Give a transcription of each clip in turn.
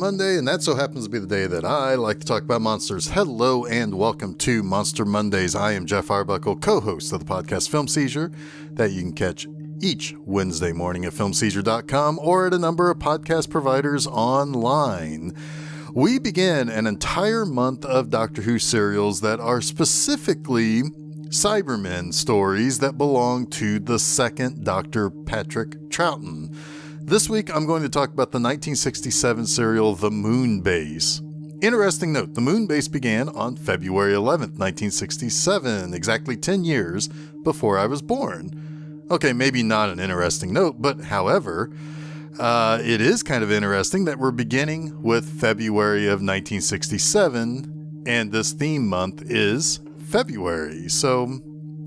Monday, and that so happens to be the day that I like to talk about monsters. Hello and welcome to Monster Mondays. I am Geoff Arbuckle, co-host of the podcast Film Seizure, that you can catch each Wednesday morning at filmseizure.com or at a number of podcast providers online. We begin an entire month of Doctor Who serials that are specifically Cybermen stories that belong to the second Dr. Patrick Troughton. This week, I'm going to talk about the 1967 serial The Moonbase. Interesting note, The Moonbase began on February 11th, 1967, exactly 10 years before I was born. Okay, maybe not an interesting note, but however, it is kind of interesting that we're beginning with February of 1967, and this theme month is February. So,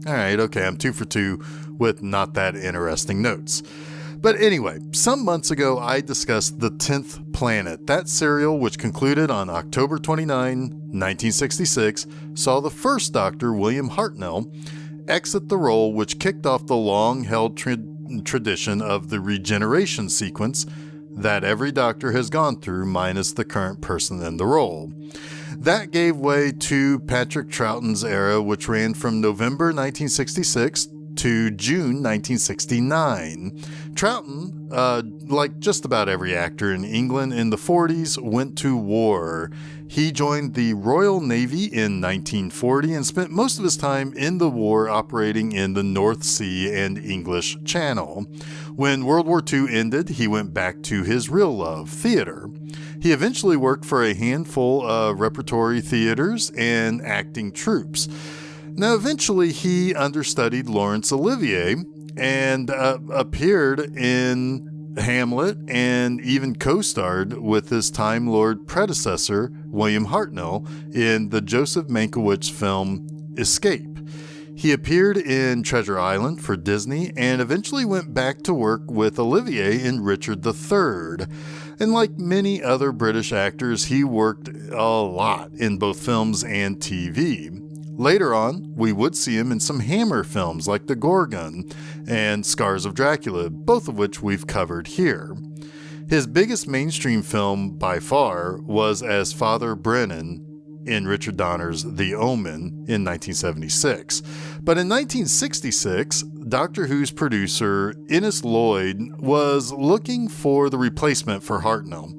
alright, okay, I'm 2 for 2 with not that interesting notes. But anyway, some months ago, I discussed The 10th Planet. That serial, which concluded on October 29, 1966, saw the first Doctor, William Hartnell, exit the role, which kicked off the long-held tradition of the regeneration sequence that every Doctor has gone through, minus the current person in the role. That gave way to Patrick Troughton's era, which ran from November 1966 to June 1969. Troughton, like just about every actor in England in the 40s, went to war. He joined the Royal Navy in 1940 and spent most of his time in the war operating in the North Sea and English Channel. When World War II ended, he went back to his real love, theater. He eventually worked for a handful of repertory theaters and acting troupes. Now, eventually, he understudied Laurence Olivier and appeared in Hamlet and even co-starred with his Time Lord predecessor, William Hartnell, in the Joseph Mankiewicz film Escape. He appeared in Treasure Island for Disney and eventually went back to work with Olivier in Richard III. And like many other British actors, he worked a lot in both films and TV. Later on, we would see him in some Hammer films like The Gorgon and Scars of Dracula, both of which we've covered here. His biggest mainstream film by far was as Father Brennan in Richard Donner's The Omen in 1976. But in 1966, Doctor Who's producer Innes Lloyd was looking for the replacement for Hartnell.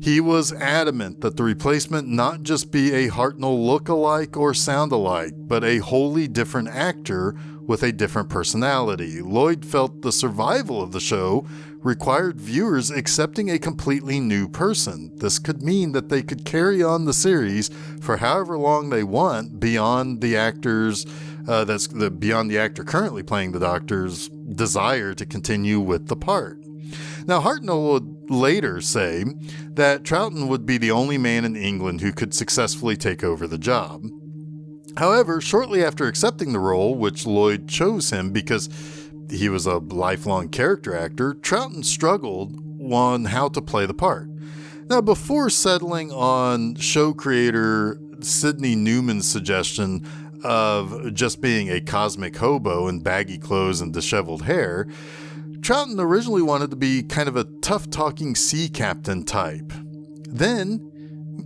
He was adamant that the replacement not just be a Hartnell look-alike or sound-alike, but a wholly different actor with a different personality. Lloyd felt the survival of the show required viewers accepting a completely new person. This could mean that they could carry on the series for however long they want beyond the actors, beyond the actor currently playing the Doctor's desire to continue with the part. Now, Hartnell would later say that Troughton would be the only man in England who could successfully take over the job. However, shortly after accepting the role, which Lloyd chose him because he was a lifelong character actor, Troughton struggled on how to play the part. Now, before settling on show creator Sidney Newman's suggestion of just being a cosmic hobo in baggy clothes and disheveled hair, Troughton originally wanted to be kind of a tough-talking sea captain type. Then,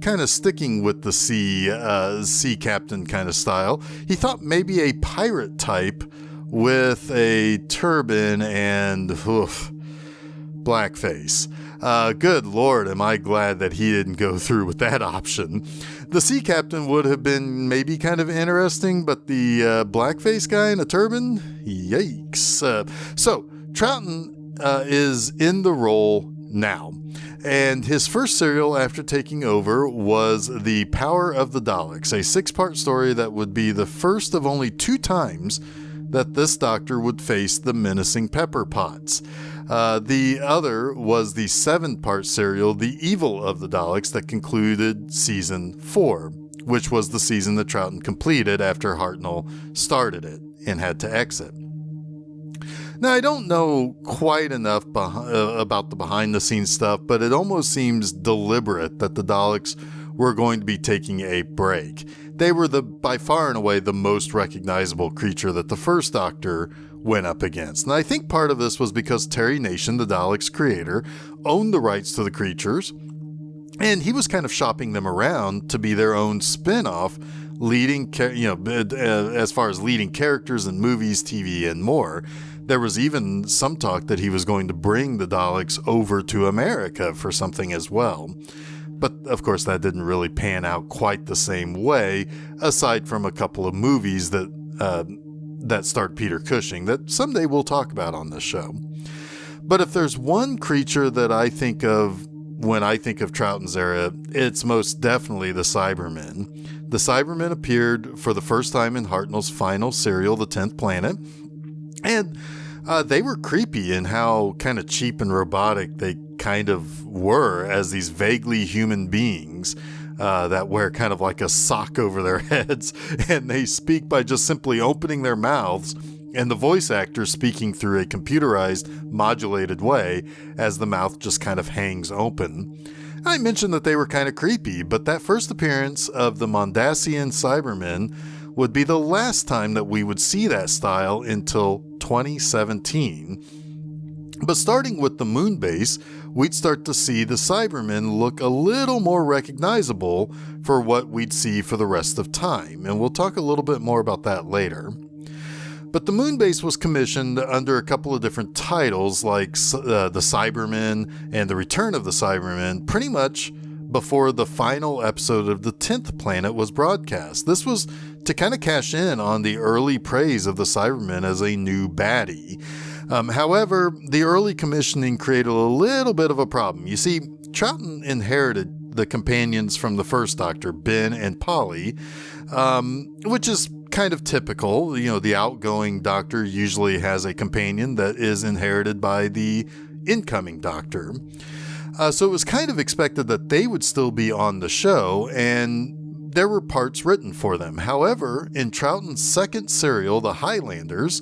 kind of sticking with the sea captain kind of style, he thought maybe a pirate type with a turban and blackface. Good Lord, am I glad that he didn't go through with that option. The sea captain would have been maybe kind of interesting, but the blackface guy in a turban? Yikes. So, Troughton is in the role now, and his first serial after taking over was The Power of the Daleks, a 6-part story that would be the first of only 2 times that this Doctor would face the menacing Pepper Potts. The other was the 7-part serial, The Evil of the Daleks, that concluded season 4, which was the season that Troughton completed after Hartnell started it and had to exit. Now, I don't know quite enough about the behind-the-scenes stuff, but it almost seems deliberate that the Daleks were going to be taking a break. They were by far and away the most recognizable creature that the first Doctor went up against. And I think part of this was because Terry Nation, the Daleks' creator, owned the rights to the creatures, And he was kind of shopping them around to be their own spin-off, as far as leading characters in movies, TV, and more. There was even some talk that he was going to bring the Daleks over to America for something as well. But of course that didn't really pan out quite the same way, aside from a couple of movies that starred Peter Cushing that someday we'll talk about on this show. But if there's one creature that I think of when I think of Troughton's era, it's most definitely the Cybermen. The Cybermen appeared for the first time in Hartnell's final serial, The 10th Planet, and they were creepy in how kind of cheap and robotic they kind of were as these vaguely human beings that wear kind of like a sock over their heads, and they speak by just simply opening their mouths, and the voice actor speaking through a computerized, modulated way as the mouth just kind of hangs open. I mentioned that they were kind of creepy, but that first appearance of the Mondasian Cybermen would be the last time that we would see that style until 2017. But starting with the Moonbase, we'd start to see the Cybermen look a little more recognizable for what we'd see for the rest of time, and we'll talk a little bit more about that later. But the Moonbase was commissioned under a couple of different titles like the Cybermen and the Return of the Cybermen, pretty much before the final episode of the 10th Planet was broadcast. This was to kind of cash in on the early praise of the Cybermen as a new baddie. However, the early commissioning created a little bit of a problem. You see, Troughton inherited the companions from the first Doctor, Ben and Polly, which is kind of typical. The outgoing Doctor usually has a companion that is inherited by the incoming Doctor. So it was kind of expected that they would still be on the show, and there were parts written for them. However, in Troughton's second serial, The Highlanders,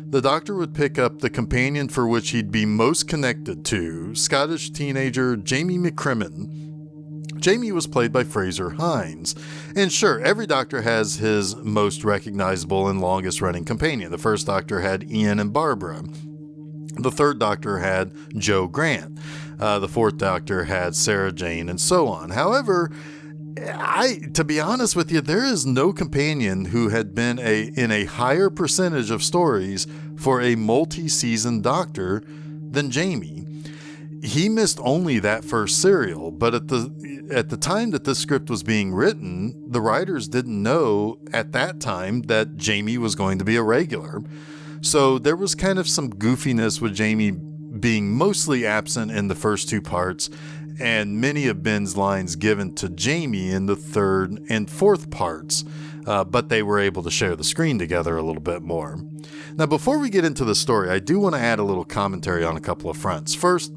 the Doctor would pick up the companion for which he'd be most connected to, Scottish teenager Jamie McCrimmon. Jamie was played by Fraser Hines. And sure, every Doctor has his most recognizable and longest running companion. The first Doctor had Ian and Barbara. The third Doctor had Joe Grant. The fourth Doctor had Sarah Jane, and so on. However, to be honest with you, there is no companion who had been in a higher percentage of stories for a multi-season Doctor than Jamie. He missed only that first serial, but at the time that this script was being written, the writers didn't know at that time that Jamie was going to be a regular. So there was kind of some goofiness with Jamie being mostly absent in the first two parts, and many of Ben's lines given to Jamie in the third and fourth parts, but they were able to share the screen together a little bit more. Now, before we get into the story, I do want to add a little commentary on a couple of fronts. First,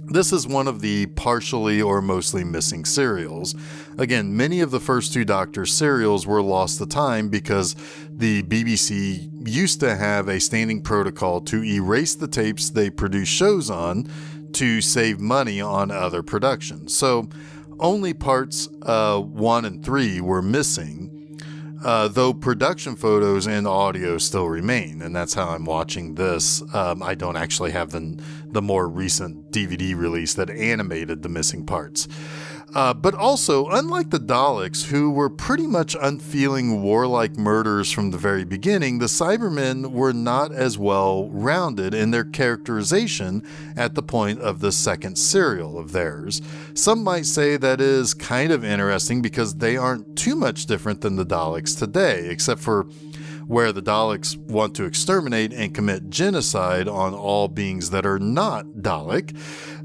this is one of the partially or mostly missing serials. Again, many of the first two Doctor serials were lost to time because the BBC used to have a standing protocol to erase the tapes they produced shows on to save money on other productions. So only parts 1 and 3 were missing, though production photos and audio still remain, and that's how I'm watching this. I don't actually have the more recent DVD release that animated the missing parts. But also, unlike the Daleks, who were pretty much unfeeling warlike murderers from the very beginning, the Cybermen were not as well rounded in their characterization at the point of the second serial of theirs. Some might say that is kind of interesting because they aren't too much different than the Daleks today, except for where the Daleks want to exterminate and commit genocide on all beings that are not Dalek.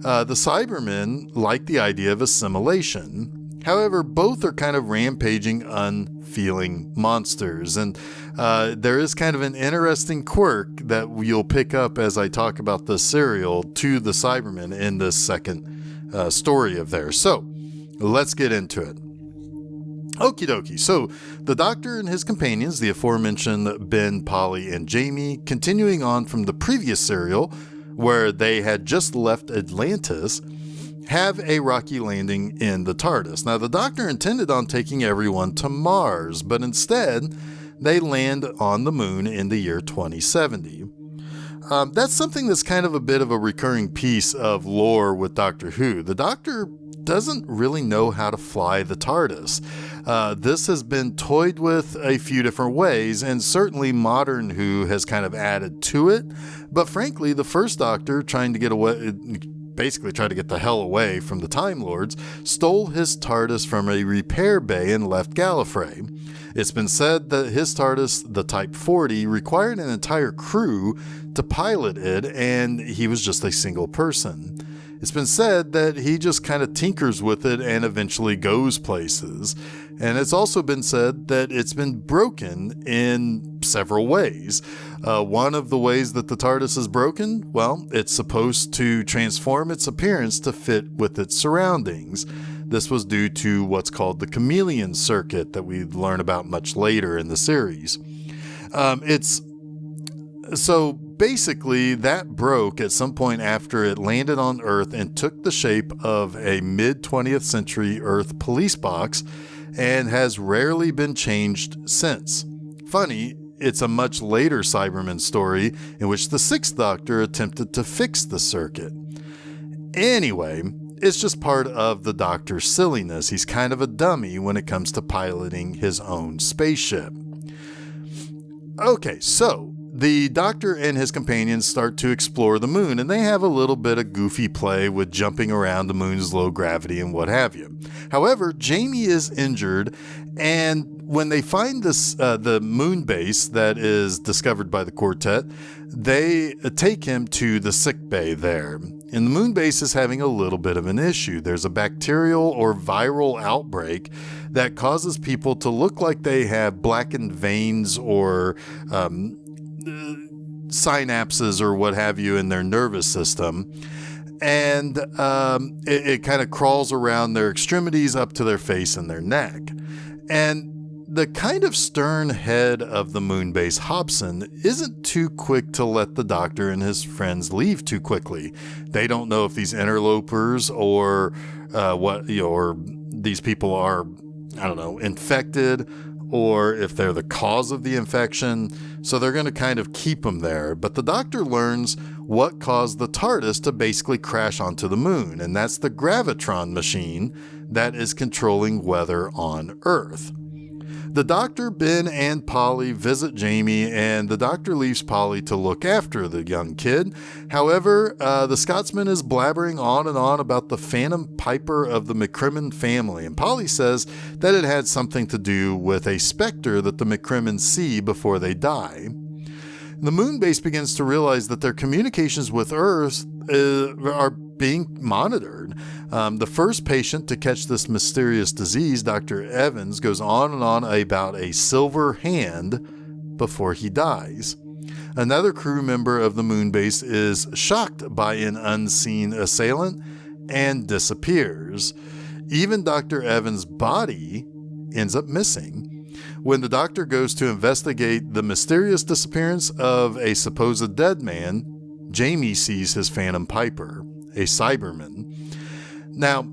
The Cybermen like the idea of assimilation. However, both are kind of rampaging, unfeeling monsters, and there is kind of an interesting quirk that you'll pick up as I talk about the serial to the Cybermen in this second story of theirs. So, let's get into it. Okie dokie. So, the Doctor and his companions, the aforementioned Ben, Polly, and Jamie, continuing on from the previous serial, where they had just left Atlantis, have a rocky landing in the TARDIS. Now, the Doctor intended on taking everyone to Mars, but instead, they land on the moon in the year 2070. That's something that's kind of a bit of a recurring piece of lore with Doctor Who. The Doctor doesn't really know how to fly the TARDIS. This has been toyed with a few different ways, and certainly modern Who has kind of added to it. But frankly, the first Doctor, trying to get away, basically tried to get the hell away from the Time Lords, stole his TARDIS from a repair bay and left Gallifrey. It's been said that his TARDIS, the Type 40, required an entire crew to pilot it, and he was just a single person. It's been said that he just kind of tinkers with it and eventually goes places. And it's also been said that it's been broken in several ways. One of the ways that the TARDIS is broken, well, it's supposed to transform its appearance to fit with its surroundings. This was due to what's called the chameleon circuit that we learn about much later in the series. So basically, that broke at some point after it landed on Earth and took the shape of a mid-20th century Earth police box and has rarely been changed since. Funny, it's a much later Cybermen story in which the Sixth Doctor attempted to fix the circuit. Anyway, it's just part of the Doctor's silliness. He's kind of a dummy when it comes to piloting his own spaceship. Okay, so the Doctor and his companions start to explore the moon, and they have a little bit of goofy play with jumping around the moon's low gravity and what have you. However, Jamie is injured, and when they find this the Moonbase that is discovered by the quartet, they take him to the sick bay there. And the Moonbase is having a little bit of an issue. There's a bacterial or viral outbreak that causes people to look like they have blackened veins or synapses or what have you in their nervous system. And it kind of crawls around their extremities up to their face and their neck. And the kind of stern head of the Moonbase, Hobson, isn't too quick to let the Doctor and his friends leave too quickly. They don't know if these interlopers or or these people are, infected, or if they're the cause of the infection. So they're going to kind of keep them there. But the Doctor learns what caused the TARDIS to basically crash onto the moon, and that's the gravitron machine that is controlling weather on Earth. The Doctor, Ben, and Polly visit Jamie, and the Doctor leaves Polly to look after the young kid. However, the Scotsman is blabbering on and on about the Phantom Piper of the McCrimmon family, and Polly says that it had something to do with a specter that the McCrimmons see before they die. The Moonbase begins to realize that their communications with Earth are being monitored. The first patient to catch this mysterious disease, Dr. Evans, goes on and on about a silver hand before he dies. Another crew member of the Moonbase is shocked by an unseen assailant and disappears. Even Dr. Evans' body ends up missing. When the Doctor goes to investigate the mysterious disappearance of a supposed dead man, Jamie sees his Phantom Piper, a Cyberman. Now,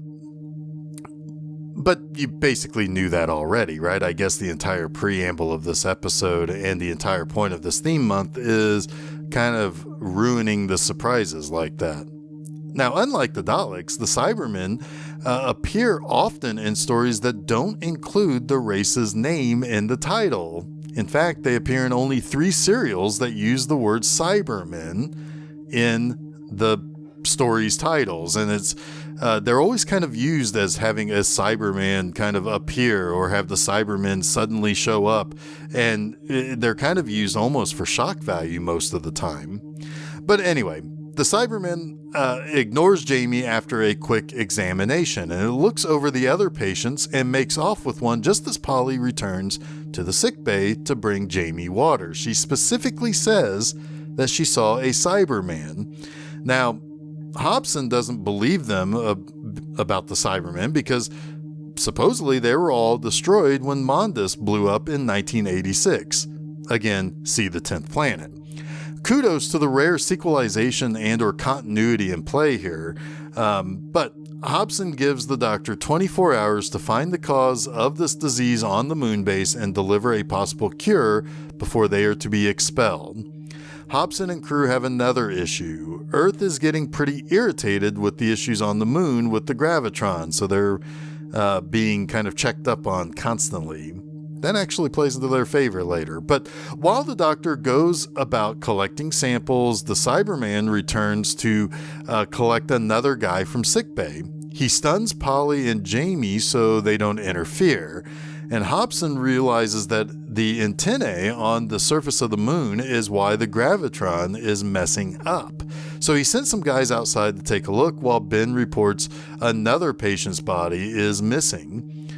but you basically knew that already, right? I guess the entire preamble of this episode and the entire point of this theme month is kind of ruining the surprises like that. Now, unlike the Daleks, the Cybermen appear often in stories that don't include the race's name in the title. In fact, they appear in only 3 serials that use the word Cybermen in the stories' titles, and they're always kind of used as having a Cyberman kind of appear or have the Cybermen suddenly show up, and they're kind of used almost for shock value most of the time. But anyway, the Cyberman ignores Jamie after a quick examination, and it looks over the other patients and makes off with one just as Polly returns to the sickbay to bring Jamie water. She specifically says that she saw a Cyberman. Now, Hobson doesn't believe them about the Cybermen because supposedly they were all destroyed when Mondas blew up in 1986. Again, see the 10th Planet. Kudos to the rare sequelization and or continuity in play here, but Hobson gives the Doctor 24 hours to find the cause of this disease on the Moonbase and deliver a possible cure before they are to be expelled. Hobson and crew have another issue. Earth is getting pretty irritated with the issues on the moon with the gravitron, so they're being kind of checked up on constantly. That actually plays into their favor later. But while the doctor goes about collecting samples, the Cyberman returns to collect another guy from sickbay. He stuns Polly and Jamie so they don't interfere. And Hobson realizes that the antennae on the surface of the moon is why the gravitron is messing up. So he sent some guys outside to take a look while Ben reports another patient's body is missing.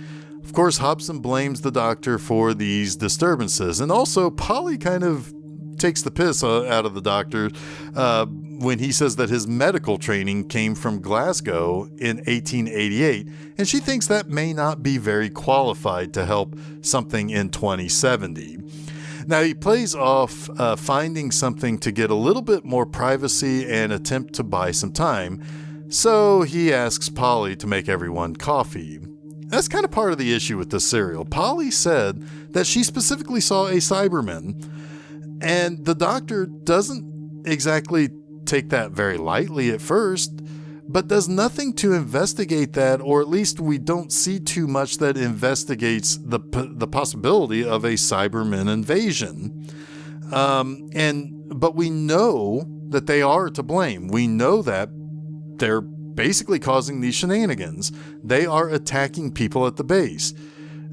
Of course, Hobson blames the doctor for these disturbances. And also, Polly kind of takes the piss out of the doctor when he says that his medical training came from Glasgow in 1888, and she thinks that may not be very qualified to help something in 2070. Now, he plays off finding something to get a little bit more privacy and attempt to buy some time, so he asks Polly to make everyone coffee. That's kind of part of the issue with this serial. Polly said that she specifically saw a Cyberman, and the doctor doesn't exactly take that very lightly at first, but does nothing to investigate that, or at least we don't see too much that investigates the possibility of a Cybermen invasion. But we know that they are to blame. We know that they're basically causing these shenanigans. They are attacking people at the base.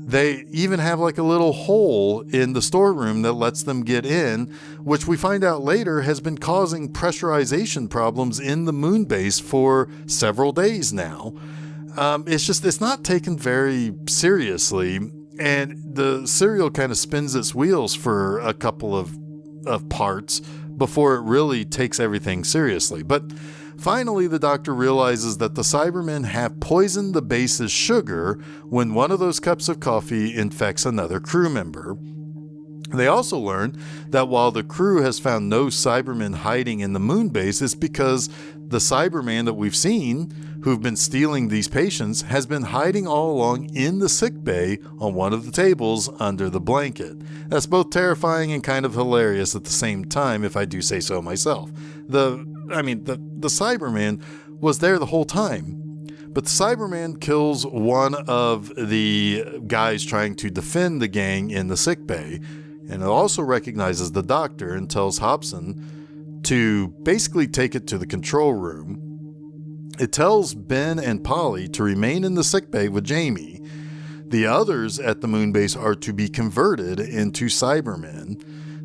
They even have like a little hole in the storeroom that lets them get in, which we find out later has been causing pressurization problems in the Moonbase for several days now. It's not taken very seriously, and the serial kind of spins its wheels for a couple of parts before it really takes everything seriously. But finally, the doctor realizes that the Cybermen have poisoned the base's sugar when one of those cups of coffee infects another crew member. They also learn that while the crew has found no Cybermen hiding in the Moonbase, it's because the Cyberman that we've seen, who've been stealing these patients, has been hiding all along in the sick bay on one of the tables under the blanket. That's both terrifying and kind of hilarious at the same time, if I do say so myself. The Cyberman was there the whole time. But the Cyberman kills one of the guys trying to defend the gang in the sickbay, and it also recognizes the doctor and tells Hobson to basically take it to the control room. It tells Ben and Polly to remain in the sickbay with Jamie. The others at the Moonbase are to be converted into Cybermen.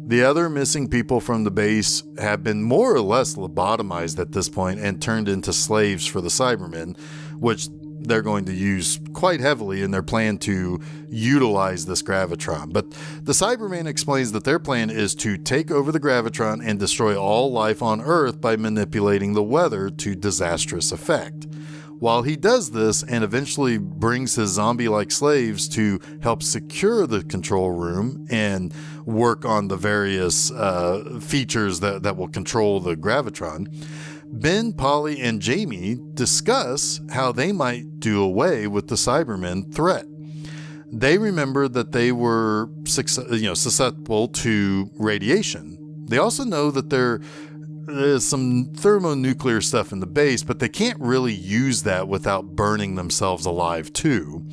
The other missing people from the base have been more or less lobotomized at this point and turned into slaves for the Cybermen, which they're going to use quite heavily in their plan to utilize this gravitron. But the Cyberman explains that their plan is to take over the gravitron and destroy all life on Earth by manipulating the weather to disastrous effect. While he does this and eventually brings his zombie-like slaves to help secure the control room and work on the various features that will control the gravitron, Ben, Polly, and Jamie discuss how they might do away with the Cybermen threat. They remember that they were susceptible to radiation. They also know that there is some thermonuclear stuff in the base, but they can't really use that without burning themselves alive too.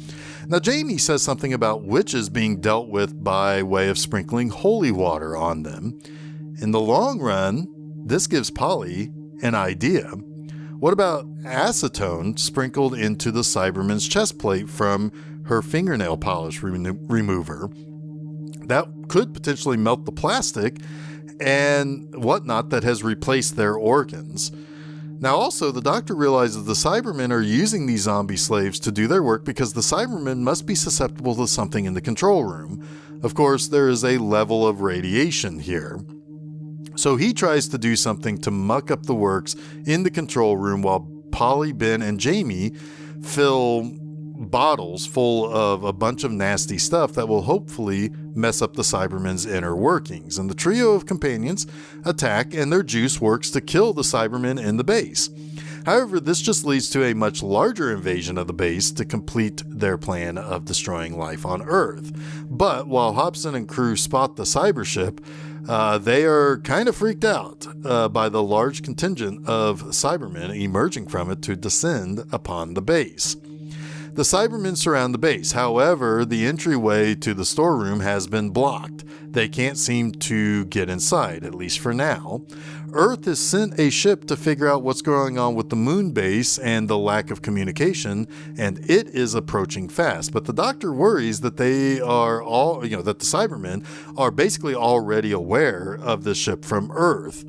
Now, Jamie says something about witches being dealt with by way of sprinkling holy water on them. In the long run, this gives Polly an idea. What about acetone sprinkled into the Cyberman's chest plate from her fingernail polish remover? That could potentially melt the plastic and whatnot that has replaced their organs. Now also, the doctor realizes the Cybermen are using these zombie slaves to do their work because the Cybermen must be susceptible to something in the control room. Of course, there is a level of radiation here. So he tries to do something to muck up the works in the control room while Polly, Ben, and Jamie fill bottles full of a bunch of nasty stuff that will hopefully mess up the Cybermen's inner workings. And the trio of companions attack, and their juice works to kill the Cybermen in the base. However, this just leads to a much larger invasion of the base to complete their plan of destroying life on Earth. But while Hobson and crew spot the cyber ship, they are kind of freaked out by the large contingent of Cybermen emerging from it to descend upon the base. The Cybermen surround the base. However, the entryway to the storeroom has been blocked. They can't seem to get inside, at least for now. Earth has sent a ship to figure out what's going on with the Moonbase and the lack of communication, and it is approaching fast. But the Doctor worries that that the Cybermen are basically already aware of this ship from Earth.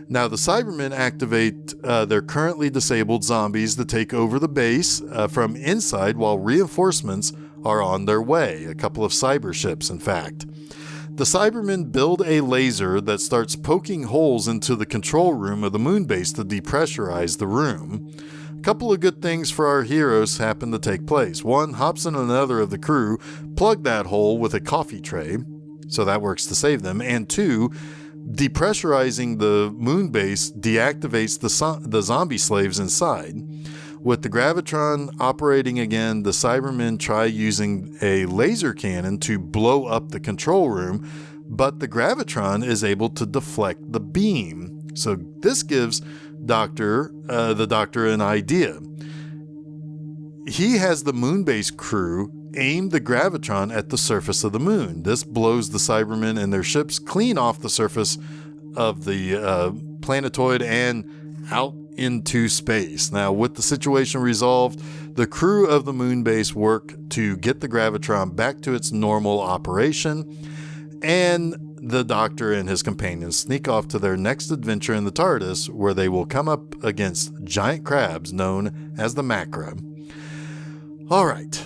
Now, the Cybermen activate their currently disabled zombies to take over the base from inside while reinforcements are on their way. A couple of cyber ships, in fact. The Cybermen build a laser that starts poking holes into the control room of the Moonbase to depressurize the room. A couple of good things for our heroes happen to take place. One, Hobson and another of the crew plug that hole with a coffee tray, so that works to save them. And two, depressurizing the Moonbase deactivates the zombie slaves inside. With the Gravitron operating again, the Cybermen try using a laser cannon to blow up the control room, but the Gravitron is able to deflect the beam. So this gives the Doctor an idea. He has the Moonbase crew aim the Gravitron at the surface of the moon. This blows the Cybermen and their ships clean off the surface of the planetoid and out into space. Now, with the situation resolved, the crew of the Moonbase work to get the Gravitron back to its normal operation, and the Doctor and his companions sneak off to their next adventure in the TARDIS, where they will come up against giant crabs known as the Macra. All right.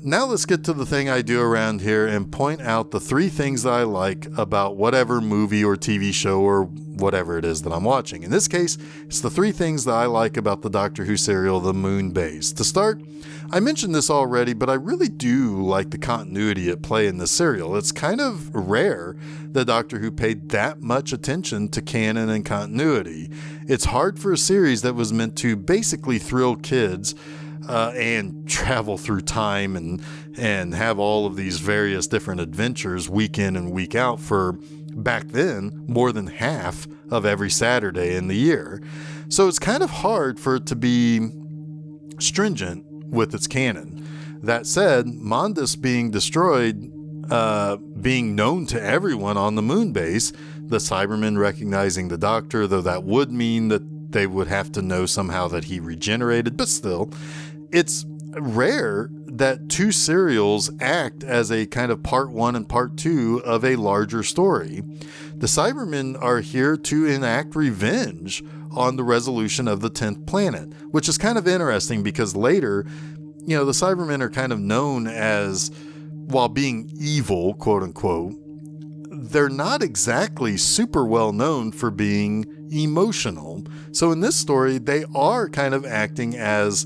Now let's get to the thing I do around here and point out the 3 things that I like about whatever movie or TV show or whatever it is that I'm watching. In this case, it's the 3 things that I like about the Doctor Who serial, The Moonbase. To start, I mentioned this already, but I really do like the continuity at play in this serial. It's kind of rare that Doctor Who paid that much attention to canon and continuity. It's hard for a series that was meant to basically thrill kids and travel through time and have all of these various different adventures week in and week out for, back then, more than half of every Saturday in the year. So it's kind of hard for it to be stringent with its canon. That said, Mondas being destroyed, being known to everyone on the Moonbase, the Cybermen recognizing the Doctor, though that would mean that they would have to know somehow that he regenerated, but still, it's rare that 2 serials act as a kind of part 1 and part 2 of a larger story. The Cybermen are here to enact revenge on the resolution of the 10th planet, which is kind of interesting because later, the Cybermen are kind of known as, while being evil, quote unquote, they're not exactly super well known for being emotional. So in this story, they are kind of acting as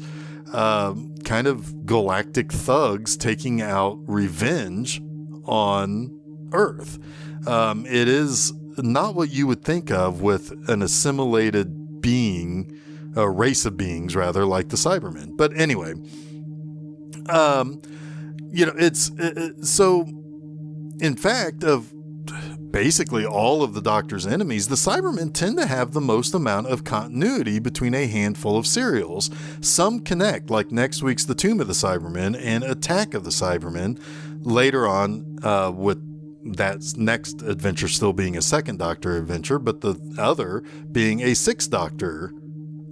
kind of galactic thugs taking out revenge on Earth. It is not what you would think of with an assimilated being, a race of beings rather, like the Cybermen. But anyway, so in fact, of basically all of the Doctor's enemies, the Cybermen tend to have the most amount of continuity between a handful of serials. Some connect, like next week's The Tomb of the Cybermen and Attack of the Cybermen, later on with that next adventure still being a 2nd Doctor adventure, but the other being a 6th Doctor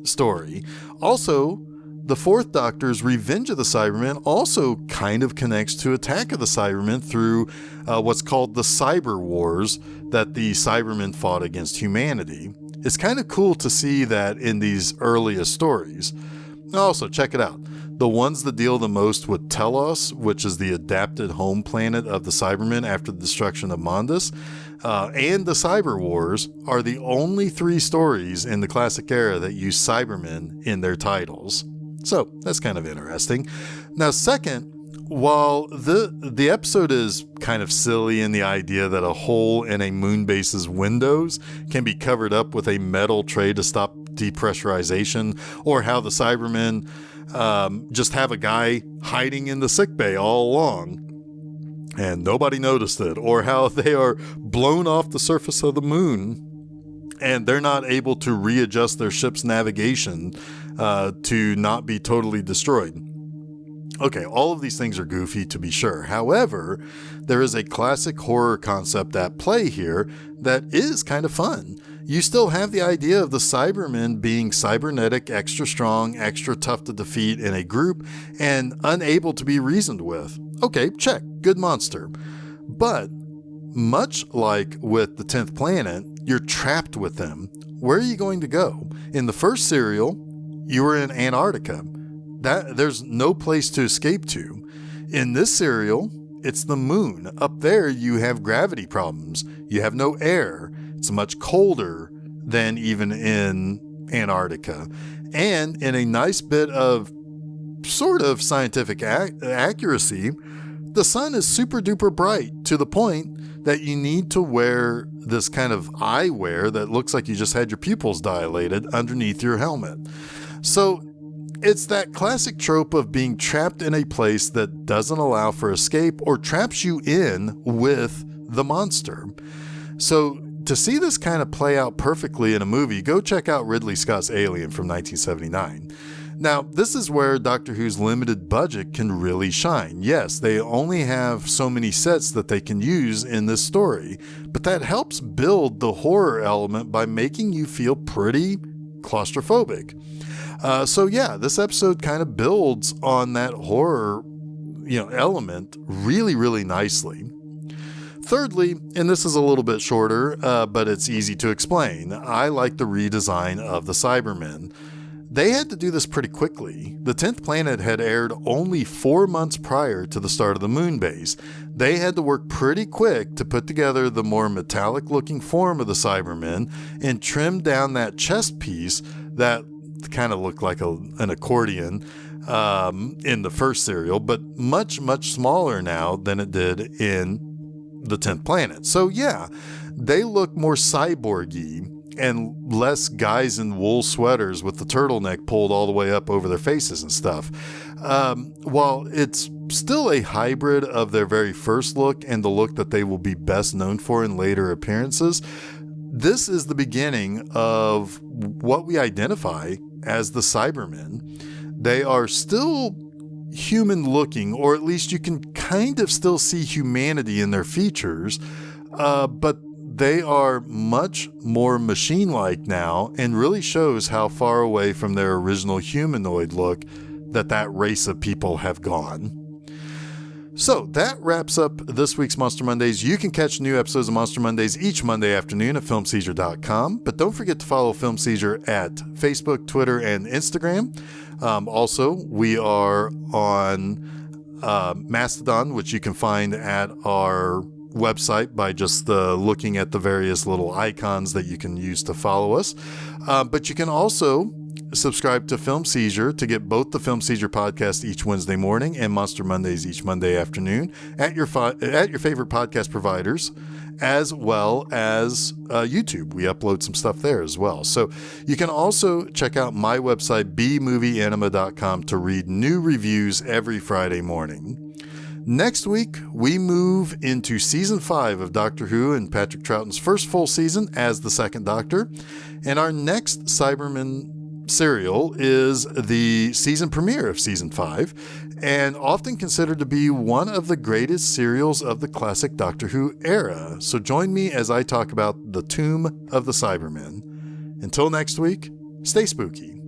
story. Also, the 4th Doctor's Revenge of the Cybermen also kind of connects to Attack of the Cybermen through what's called the Cyber Wars that the Cybermen fought against humanity. It's kind of cool to see that in these earliest stories. Also, check it out. The ones that deal the most with Telos, which is the adapted home planet of the Cybermen after the destruction of Mondas, and the Cyber Wars are the only 3 stories in the classic era that use Cybermen in their titles. So that's kind of interesting. Now, second, while the episode is kind of silly in the idea that a hole in a Moonbase's windows can be covered up with a metal tray to stop depressurization, or how the Cybermen just have a guy hiding in the sickbay all along and nobody noticed it, or how they are blown off the surface of the moon and they're not able to readjust their ship's navigation to not be totally destroyed. Okay, all of these things are goofy, to be sure. However, there is a classic horror concept at play here that is kind of fun. You still have the idea of the Cybermen being cybernetic, extra strong, extra tough to defeat in a group, and unable to be reasoned with. Okay, check. Good monster. But much like with the 10th Planet, you're trapped with them. Where are you going to go? In the first serial, you were in Antarctica. There's no place to escape to. In this serial, it's the moon. Up there, you have gravity problems. You have no air. It's much colder than even in Antarctica. And in a nice bit of sort of scientific accuracy, the sun is super duper bright to the point that you need to wear this kind of eyewear that looks like you just had your pupils dilated underneath your helmet. So it's that classic trope of being trapped in a place that doesn't allow for escape or traps you in with the monster. So to see this kind of play out perfectly in a movie, go check out Ridley Scott's Alien from 1979. Now, this is where Doctor Who's limited budget can really shine. Yes, they only have so many sets that they can use in this story, but that helps build the horror element by making you feel pretty claustrophobic. So yeah, this episode kind of builds on that horror, element really, really nicely. Thirdly, and this is a little bit shorter, but it's easy to explain, I like the redesign of the Cybermen. They had to do this pretty quickly. The 10th Planet had aired only 4 months prior to the start of the Moonbase. They had to work pretty quick to put together the more metallic-looking form of the Cybermen and trim down that chest piece that kind of looked like an accordion in the first serial, but much, much smaller now than it did in the 10th Planet. So yeah, they look more cyborgy and less guys in wool sweaters with the turtleneck pulled all the way up over their faces and stuff. While it's still a hybrid of their very first look and the look that they will be best known for in later appearances, this is the beginning of what we identify as the Cybermen. They are still human looking, or at least you can kind of still see humanity in their features, but they are much more machine-like now and really shows how far away from their original humanoid look that race of people have gone. So that wraps up this week's Monster Mondays. You can catch new episodes of Monster Mondays each Monday afternoon at filmseizure.com, but don't forget to follow Film Seizure at Facebook, Twitter, and Instagram. Also, we are on Mastodon, which you can find at our website by just looking at the various little icons that you can use to follow us. But you can also subscribe to Film Seizure to get both the Film Seizure podcast each Wednesday morning and Monster Mondays each Monday afternoon at your favorite podcast providers, as well as YouTube. We upload some stuff there as well. So you can also check out my website, bmovieanima.com, to read new reviews every Friday morning. Next week, we move into Season 5 of Doctor Who and Patrick Troughton's first full season as the Second Doctor. And our next Cybermen serial is the season premiere of Season 5, and often considered to be one of the greatest serials of the classic Doctor Who era. So join me as I talk about the Tomb of the Cybermen. Until next week, stay spooky.